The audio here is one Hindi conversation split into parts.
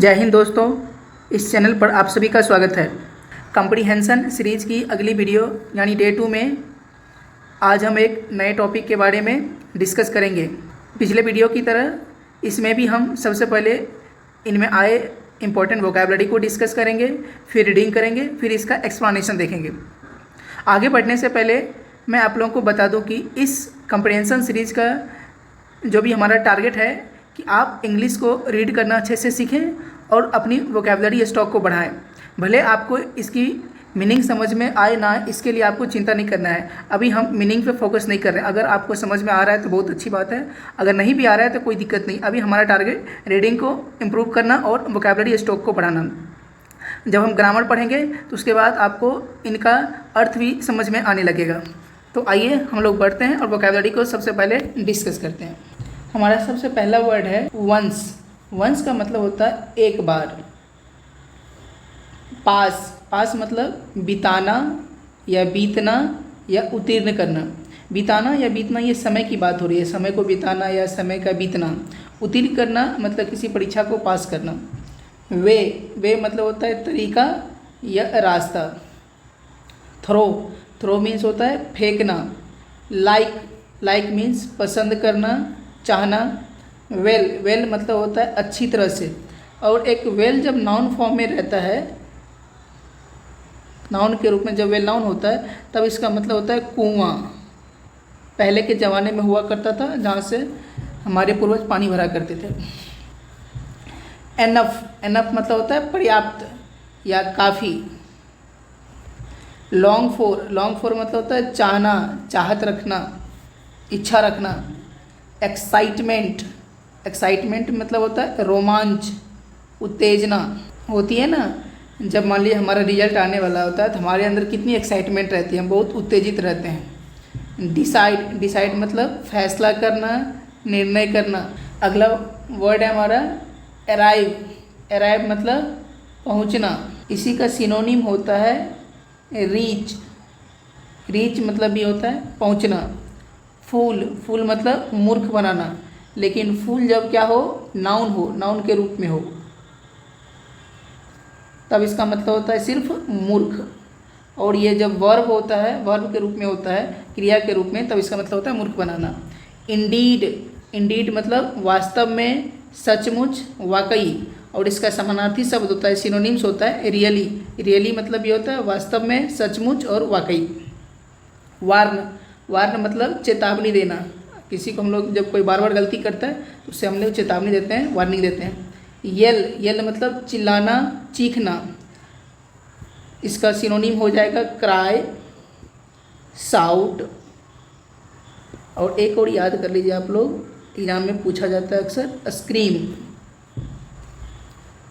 जय हिंद दोस्तों, इस चैनल पर आप सभी का स्वागत है। कॉम्प्रिहेंशन सीरीज़ की अगली वीडियो यानी डे 2 में आज हम एक नए टॉपिक के बारे में डिस्कस करेंगे। पिछले वीडियो की तरह इसमें भी हम सबसे पहले इनमें आए इम्पोर्टेंट वोकैबुलरी को डिस्कस करेंगे, फिर रीडिंग करेंगे, फिर इसका एक्सप्लेनेशन देखेंगे। आगे बढ़ने से पहले मैं आप लोगों को बता दूं कि इस कॉम्प्रिहेंशन सीरीज़ का जो भी हमारा टारगेट है कि आप इंग्लिश को रीड करना अच्छे से सीखें और अपनी वोकैबुलरी स्टॉक को बढ़ाएं। भले आपको इसकी मीनिंग समझ में आए ना आए, इसके लिए आपको चिंता नहीं करना है। अभी हम मीनिंग पे फोकस नहीं कर रहे हैं। अगर आपको समझ में आ रहा है तो बहुत अच्छी बात है, अगर नहीं भी आ रहा है तो कोई दिक्कत नहीं। अभी हमारा टारगेट रीडिंग को इम्प्रूव करना और वोकैबुलरी स्टॉक को बढ़ाना। जब हम ग्रामर पढ़ेंगे तो उसके बाद आपको इनका अर्थ भी समझ में आने लगेगा। तो आइए हम लोग बढ़ते हैं और वोकैबुलरी को सबसे पहले डिस्कस करते हैं। हमारा सबसे पहला वर्ड है वंस। वंस का मतलब होता है एक बार। पास, पास मतलब बिताना या बीतना या उत्तीर्ण करना। बिताना या बीतना ये समय की बात हो रही है, समय को बिताना या समय का बीतना। उत्तीर्ण करना मतलब किसी परीक्षा को पास करना। वे मतलब होता है तरीका या रास्ता। थ्रो मीन्स होता है फेंकना। लाइक मीन्स पसंद करना, चाहना। वेल मतलब होता है अच्छी तरह से। और एक वेल जब नाउन फॉर्म में रहता है, नाउन के रूप में जब वेल नाउन होता है तब इसका मतलब होता है कुआं। पहले के ज़माने में हुआ करता था जहाँ से हमारे पूर्वज पानी भरा करते थे। एनफ मतलब होता है पर्याप्त या काफ़ी। लॉन्ग फॉर मतलब होता है चाहना, चाहत रखना, इच्छा रखना। एक्साइटमेंट मतलब होता है रोमांच, उत्तेजना होती है ना। जब मान लीजिए हमारा रिजल्ट आने वाला होता है तो हमारे अंदर कितनी एक्साइटमेंट रहती है, हम बहुत उत्तेजित रहते हैं। डिसाइड मतलब फैसला करना, निर्णय करना। अगला वर्ड है हमारा अराइव मतलब पहुंचना। इसी का सिनोनिम होता है रीच मतलब भी होता है पहुंचना। फूल मतलब मूर्ख बनाना, लेकिन फूल जब क्या हो, नाउन के रूप में हो, तब इसका मतलब होता है सिर्फ मूर्ख। और ये जब वर्ब होता है, वर्ब के रूप में होता है, क्रिया के रूप में, तब इसका मतलब होता है मूर्ख बनाना। इंडीड मतलब वास्तव में, सचमुच, वाकई। और इसका समानार्थी शब्द होता है, सिनोनिम्स होता है रियली मतलब ये होता है वास्तव में, सचमुच और वाकई। वार्न मतलब चेतावनी देना। किसी को हम लोग जब कोई बार बार गलती करता है तो उससे हम लोग चेतावनी देते हैं, वार्निंग देते हैं। येल मतलब चिल्लाना, चीखना। इसका सिनोनिम हो जाएगा क्राई, साउट। और एक और याद कर लीजिए आप लोग, एग्जाम में पूछा जाता है अक्सर, स्क्रीम।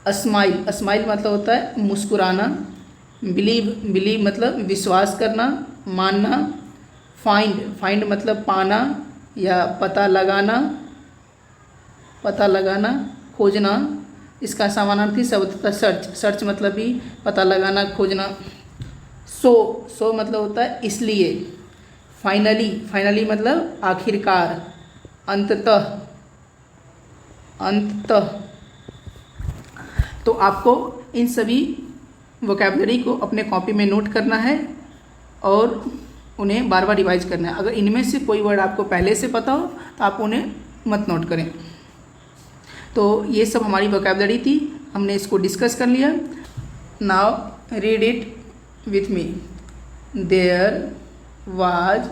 स्माइल मतलब होता है मुस्कुराना। बिलीव मतलब विश्वास करना, मानना। फाइंड मतलब पाना या पता लगाना, खोजना। इसका समानार्थी शब्द होता है सर्च मतलब भी पता लगाना, खोजना। सो मतलब होता है इसलिए। फाइनली मतलब आखिरकार, अंततः। तो आपको इन सभी वोकैबुलरी को अपने कॉपी में नोट करना है और उन्हें बार बार रिवाइज करना है। अगर इनमें से कोई वर्ड आपको पहले से पता हो तो आप उन्हें मत नोट करें। तो ये सब हमारी वोकैबुलरी थी, हमने इसको डिस्कस कर लिया। Now read it with me. There was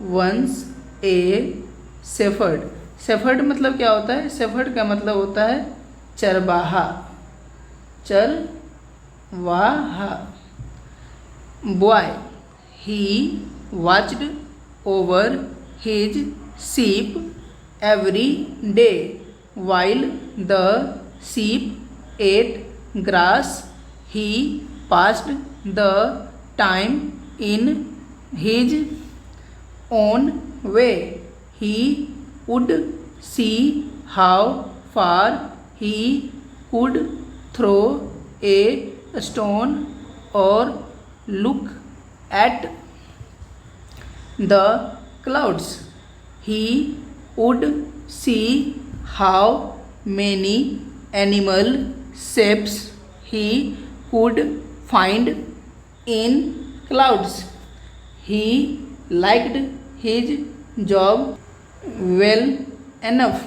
once a shepherd मतलब क्या होता है? शेफर्ड का मतलब होता है चरवाहा। Boy, he watched over his sheep every day while the sheep ate grass. He passed the time in his own way. He would see how far he could throw a stone or look at the clouds. He would see how many animals shapes he could find in clouds. He liked his job well enough,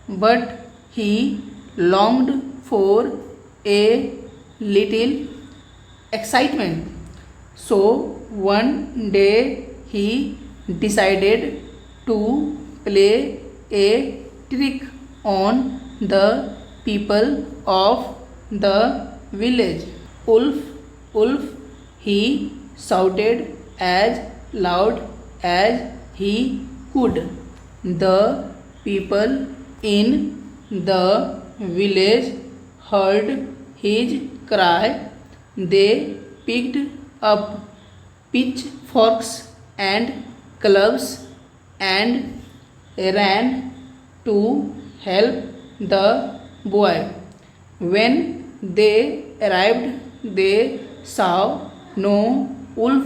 but he longed for a little excitement. So one day he decided to play a trick on the people of the village. Wolf, wolf, he shouted as loud as he could. The people in the village heard his cry. They picked up pitchforks and clubs and ran to help the boy. When they arrived, they saw no wolf.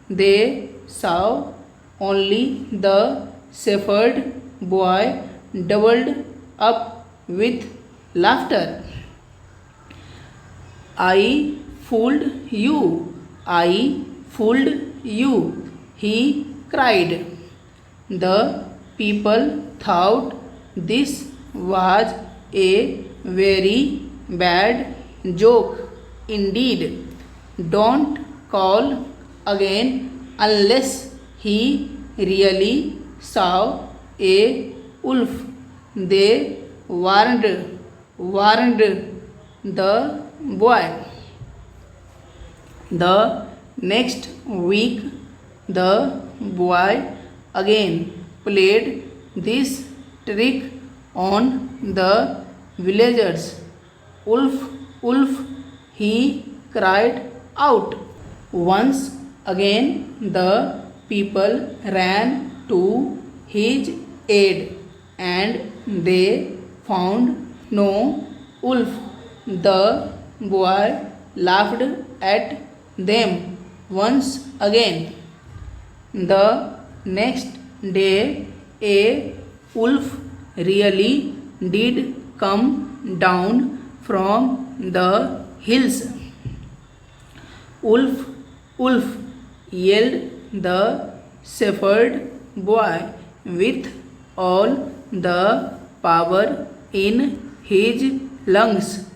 They saw only the shepherd boy, doubled up with laughter. I fooled you, I fooled you, he cried. The people thought this was a very bad joke indeed. Don't call again unless he really saw a wolf, they warned the boy. The next week the boy again played this trick on the villagers. Wolf, wolf, he cried out. Once again the people ran to his aid, and they found no wolf. The boy laughed at them once again. The next day a wolf really did come down from the hills. Wolf, wolf, yelled the shepherd boy with all the power in his lungs.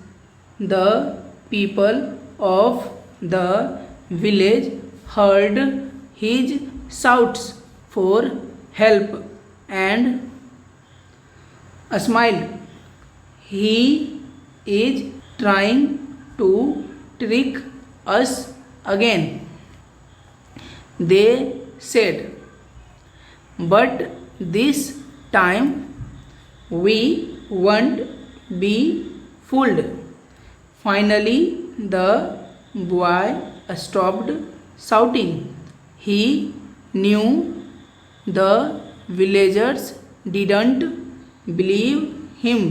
The people of the village heard his shouts for help and smiled. He is trying to trick us again, they said. But this time we won't be fooled. Finally the boy stopped shouting. He knew the villagers didn't believe him.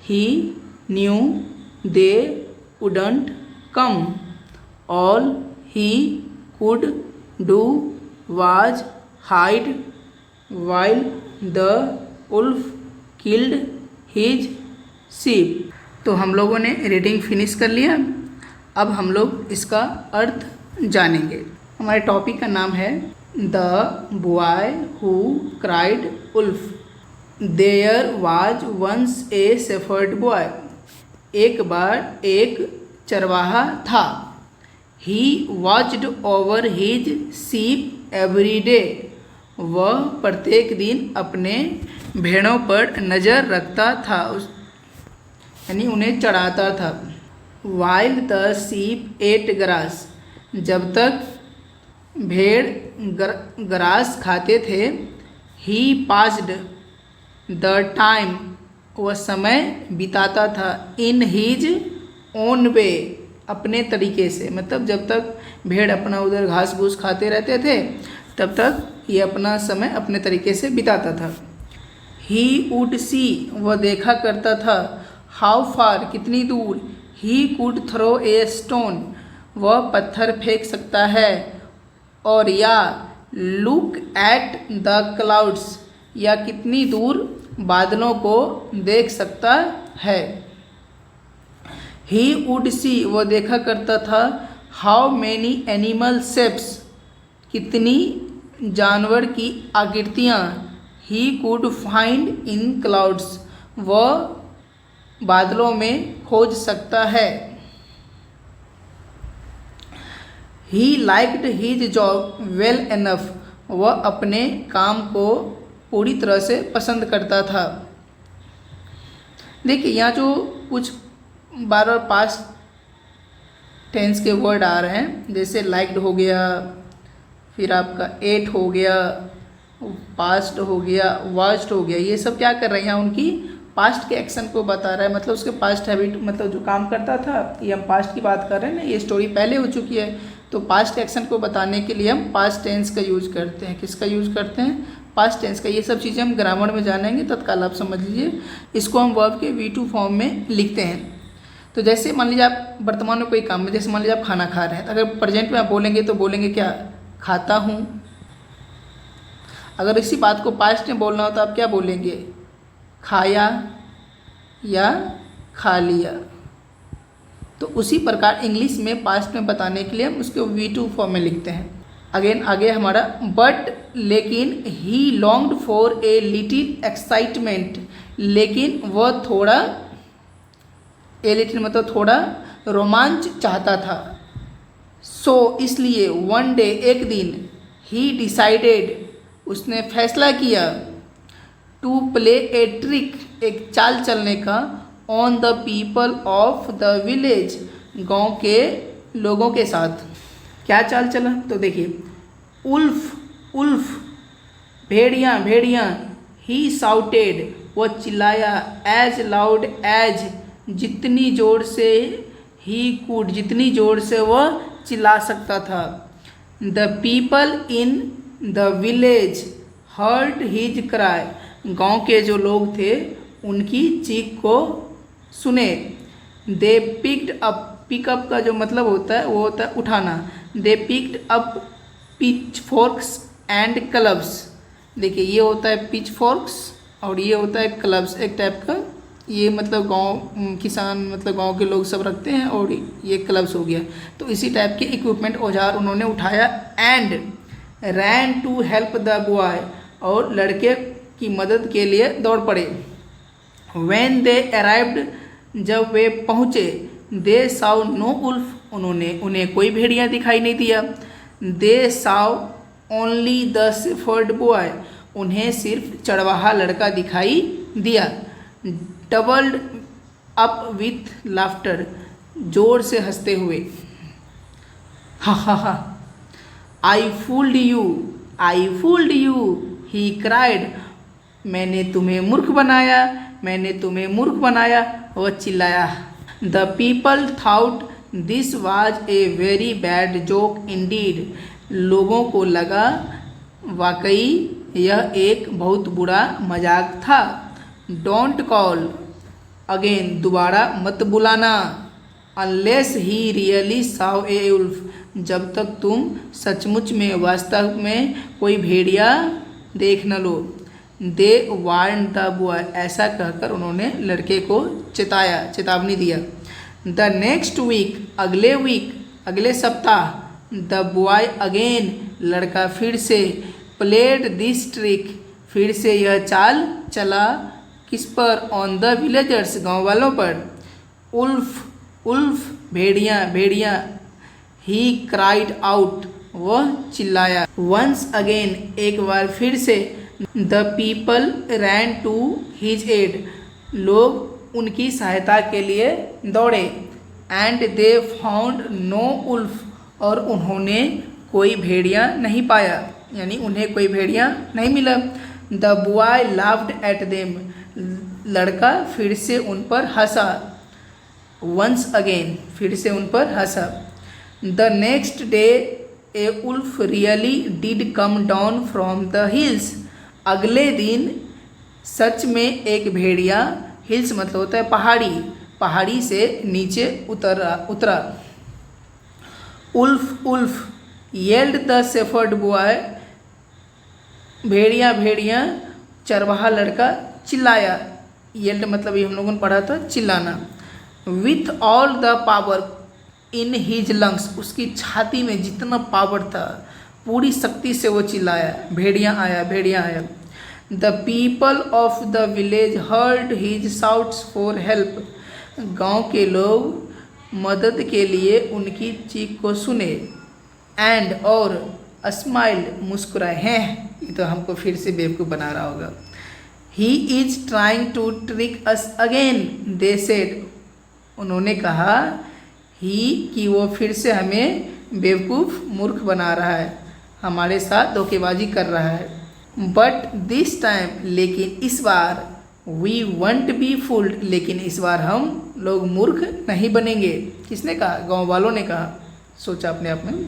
He knew they wouldn't come. All he could do was hide while the wolf killed his sheep. तो हम लोगों ने रीडिंग फिनिश कर लिया। अब हम लोग इसका अर्थ जानेंगे। हमारे टॉपिक का नाम है the boy who cried wolf. There was once a shepherd boy. एक बार एक चरवाहा था। He watched over his sheep every day. वह प्रत्येक दिन अपने भेड़ों पर नज़र रखता था, यानी उन्हें चढ़ाता था। While the sheep ate grass. जब तक भेड़ ग्रास खाते थे। He passed the time. वह समय बिताता था। In his own way. अपने तरीके से, मतलब जब तक भेड़ अपना उधर घास फूस खाते रहते थे तब तक ये अपना समय अपने तरीके से बिताता था। He would see. वह देखा करता था। How far. कितनी दूर। He could throw a stone. वह पत्थर फेंक सकता है। और या लुक एट द क्लाउड्स। या कितनी दूर बादलों को देख सकता है। ही वुड सी, वह देखा करता था, हाउ मैनी एनिमल शेप्स, कितनी जानवर की आकृतियाँ, he could find in clouds, वह बादलों में खोज सकता है। He liked his job well enough, वह अपने काम को पूरी तरह से पसंद करता था। देखिए यहाँ जो कुछ बार बार पास्ट टेंस के वर्ड आ रहे हैं, जैसे लाइक्ड हो गया, फिर आपका एट हो गया, पास्ट हो गया, वाच्ड हो गया, ये सब क्या कर रहे हैं, यहाँ उनकी पास्ट के एक्शन को बता रहा है, मतलब उसके पास्ट हैबिट, मतलब जो काम करता था, ये हम पास्ट की बात कर रहे हैं ना, ये स्टोरी पहले हो चुकी है, तो पास्ट एक्शन को बताने के लिए हम पास्ट टेंस का यूज करते हैं। किसका यूज करते हैं? पास्ट टेंस का। ये सब चीज़ें हम ग्रामर में जानेंगे, तत्काल आप समझ लीजिए। इसको हम वर्ब के V2 फॉर्म में लिखते हैं। तो जैसे मान लीजिए आप वर्तमान में कोई काम में, जैसे मान लीजिए आप खाना खा रहे हैं, तो अगर प्रेजेंट में आप बोलेंगे तो बोलेंगे क्या? खाता हूँ। अगर इसी बात को पास्ट में बोलना हो तो आप क्या बोलेंगे? खाया या खा लिया। तो उसी प्रकार इंग्लिश में पास्ट में बताने के लिए हम उसको V2 फॉर्म में लिखते हैं। अगेन आगे हमारा बट, लेकिन he longed for a little excitement, लेकिन वह थोड़ा, ए लिटिल मतलब थोड़ा रोमांच चाहता था। सो इसलिए वन डे, एक दिन, ही डिसाइडेड, उसने फैसला किया, टू प्ले ए ट्रिक, एक चाल चलने का, on the people of the village, गांव के लोगों के साथ। क्या चाल चला? तो देखिए, उल्फ उल्फ, भेड़ियाँ भेड़ियाँ, ही साउटेड, वह चिल्लाया, एज लाउड एज, जितनी जोर से, ही कुड, जितनी जोर से वह चिल्ला सकता था। The people in the village heard his cry, गांव के जो लोग थे उनकी चीख को सुने। दे पिक्ड अप, पिकअप का जो मतलब होता है वो होता है उठाना। They picked up pitch forks and clubs, देखिए ये होता है पिच फोर्क्स और ये होता है क्लब्स, एक टाइप का, ये मतलब गांव किसान, मतलब गांव के लोग सब रखते हैं, और ये क्लब्स हो गया। तो इसी टाइप के इक्विपमेंट, औजार उन्होंने उठाया। And ran to help the boy, और लड़के की मदद के लिए दौड़ पड़े। व्हेन दे अराइव्ड, जब वे पहुँचे, दे साव नो उल्फ, उन्हें कोई भेड़िया दिखाई नहीं दिया। They saw only the shepherd boy, उन्हें सिर्फ चरवाहा लड़का दिखाई दिया। डबल्ड अप विथ लाफ्टर, जोर से हंसते हुए, हा हा हा। I fooled you, I fooled you, he cried, मैंने तुम्हें मूर्ख बनाया, मैंने तुम्हें मूर्ख बनाया, वह चिल्लाया। The people thought this was a very bad joke Indeed, लोगों को लगा वाकई यह एक बहुत बुरा मजाक था। डोंट कॉल अगेन, दोबारा मत बुलाना। Unless he really saw a wolf, जब तक तुम सचमुच में, वास्तव में कोई भेड़िया देख न लो। दे वार्न द बॉय, ऐसा कहकर उन्होंने लड़के को चेताया, चेतावनी दिया। द नेक्स्ट वीक, अगले वीक, अगले सप्ताह, द बॉय अगेन, लड़का फिर से, प्लेड दिस ट्रिक, फिर से यह चाल चला, किस पर? ऑन द विलेजर्स, गाँव वालों पर। उल्फ उल्फ, भेड़ियाँ भेड़ियाँ, ही क्राइड आउट, वह चिल्लाया। वंस अगेन, एक बार फिर से। The people ran to his aid, लोग उनकी सहायता के लिए दौड़े। And they found no wolf, और उन्होंने कोई भेड़िया नहीं पाया, यानी उन्हें कोई भेड़िया नहीं मिला। The boy laughed at them, लड़का फिर से उन पर हंसा। वंस अगेन, फिर से उन पर हंसा। The next day a wolf really did come down from the hills, अगले दिन सच में एक भेड़िया, हिल्स मतलब होता है पहाड़ी, पहाड़ी से नीचे उतरा। Wolf wolf yelled the shepherd boy, भेड़िया भेड़िया, चरवाहा लड़का चिल्लाया। येल्ड मतलब ये हम लोगों ने पढ़ा था चिल्लाना। With all the power in his lungs, उसकी छाती में जितना पावर था पूरी शक्ति से वो चिल्लाया, भेड़िया आया, भेड़िया आया। The people of the village heard his shouts for help, गांव के लोग मदद के लिए उनकी चीख को सुने। एंड और स्माइल्ड, मुस्कुराए, हैं ये तो हमको फिर से बेवकूफ़ बना रहा होगा। He is trying to trick us again, they said, उन्होंने कहा ही कि वो फिर से हमें बेवकूफ़ मूर्ख बना रहा है, हमारे साथ धोखेबाजी कर रहा है। बट दिस टाइम, लेकिन इस बार, वी वंट बी फूल्ड, लेकिन इस बार हम लोग मूर्ख नहीं बनेंगे। किसने कहा? गांव वालों ने कहा। सोचा अपने आप में।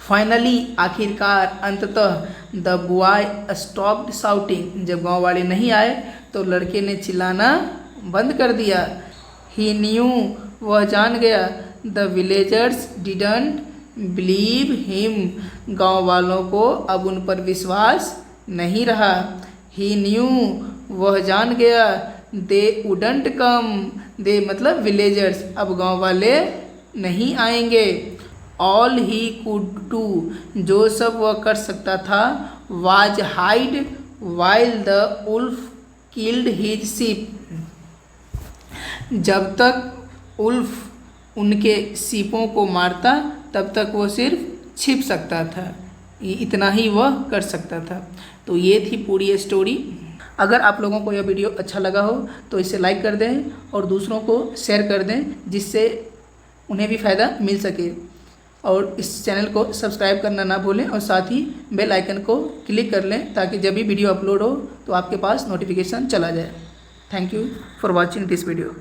फाइनली, आखिरकार, अंततः, द बॉय स्टॉप्ड शाउटिंग, जब गांव वाले नहीं आए तो लड़के ने चिल्लाना बंद कर दिया। ही न्यू, वह जान गया। The villagers didn't believe him, गांव वालों को अब उन पर विश्वास नहीं रहा। ही न्यू, वह जान गया। दे वुडंट कम, दे मतलब विलेजर्स, अब गांव वाले नहीं आएंगे। ऑल ही कुड डू, जो सब वह कर सकता था, was hide while the wolf killed his sheep, जब तक उल्फ उनके सीपों को मारता तब तक वो सिर्फ छिप सकता था, इतना ही वह कर सकता था। तो ये थी पूरी स्टोरी। अगर आप लोगों को यह वीडियो अच्छा लगा हो तो इसे लाइक कर दें और दूसरों को शेयर कर दें, जिससे उन्हें भी फ़ायदा मिल सके। और इस चैनल को सब्सक्राइब करना ना भूलें और साथ ही बेल आइकन को क्लिक कर लें ताकि जब भी वीडियो अपलोड हो तो आपके पास नोटिफिकेशन चला जाए। Thank you for watching this video.